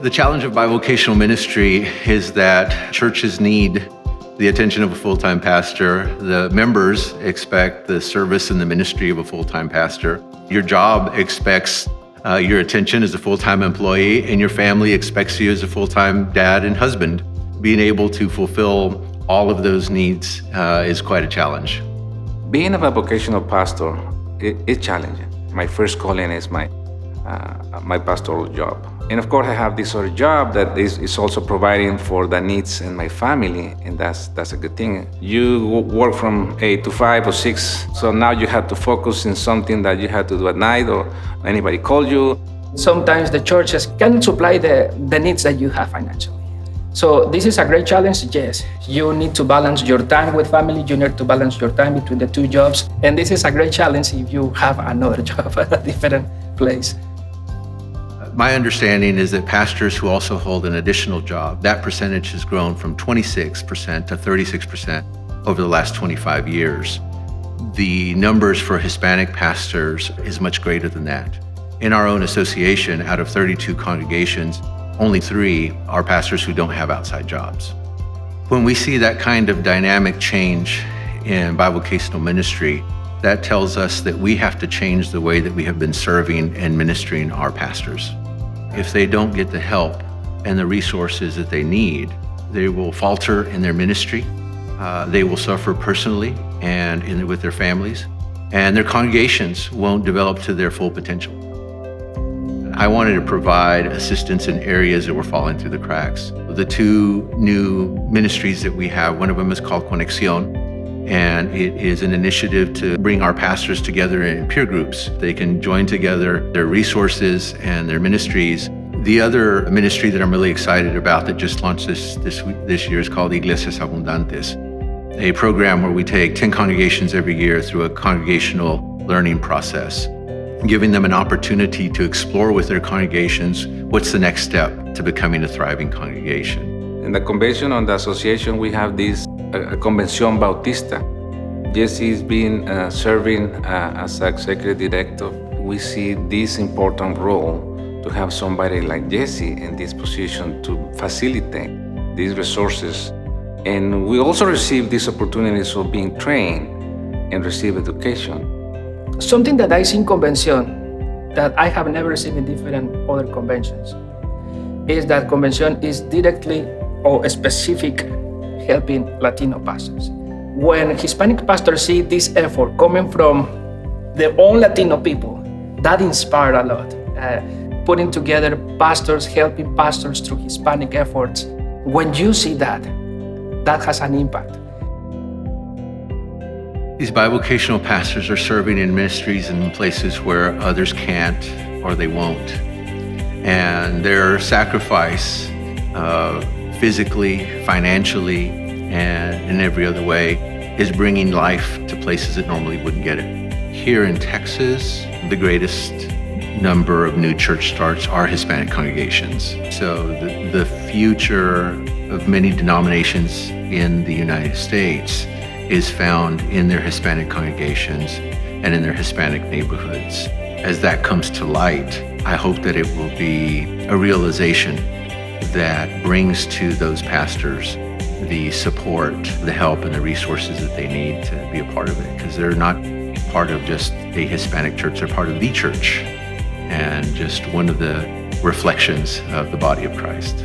The challenge of bivocational ministry is that churches need the attention of a full-time pastor. The members expect the service and the ministry of a full-time pastor. Your job expects your attention as a full-time employee, and your family expects you as a full-time dad and husband. Being able to fulfill all of those needs is quite a challenge. Being a bivocational pastor is challenging. My first calling is my pastoral job. And of course, I have this other job that is also providing for the needs in my family, and that's a good thing. You work from 8 to 5 or 6, so now you have to focus in something that you have to do at night or anybody call you. Sometimes the churches can supply the needs that you have financially. So this is a great challenge, yes. You need to balance your time with family, you need to balance your time between the two jobs, and this is a great challenge if you have another job at a different place. My understanding is that pastors who also hold an additional job, that percentage has grown from 26% to 36% over the last 25 years. The numbers for Hispanic pastors is much greater than that. In our own association, out of 32 congregations, only 3 are pastors who don't have outside jobs. When we see that kind of dynamic change in bivocational ministry, that tells us that we have to change the way that we have been serving and ministering our pastors. If they don't get the help and the resources that they need, they will falter in their ministry. They will suffer personally and with their families, and their congregations won't develop to their full potential. I wanted to provide assistance in areas that were falling through the cracks. The 2 new ministries that we have, one of them is called Convención, and it is an initiative to bring our pastors together in peer groups. They can join together their resources and their ministries. The other ministry that I'm really excited about that just launched this year is called Iglesias Abundantes, a program where we take 10 congregations every year through a congregational learning process, giving them an opportunity to explore with their congregations what's the next step to becoming a thriving congregation. In the convention on the association, we have this Convención Bautista. Jesse's been serving as executive director. We see this important role to have somebody like Jesse in this position to facilitate these resources. And we also receive these opportunities of being trained and receive education. Something that I see in Convención that I have never seen in different other conventions is that Convención is directly or specific helping Latino pastors. When Hispanic pastors see this effort coming from their own Latino people, that inspired a lot. Putting together pastors, helping pastors through Hispanic efforts. When you see that, that has an impact. These bivocational pastors are serving in ministries in places where others can't or they won't. And their sacrifice, physically, financially, and in every other way, is bringing life to places that normally wouldn't get it. Here in Texas, the greatest number of new church starts are Hispanic congregations. So the future of many denominations in the United States is found in their Hispanic congregations and in their Hispanic neighborhoods. As that comes to light, I hope that it will be a realization that brings to those pastors the support, the help, and the resources that they need to be a part of it, because they're not part of just a Hispanic church, they're part of the church and just one of the reflections of the body of Christ.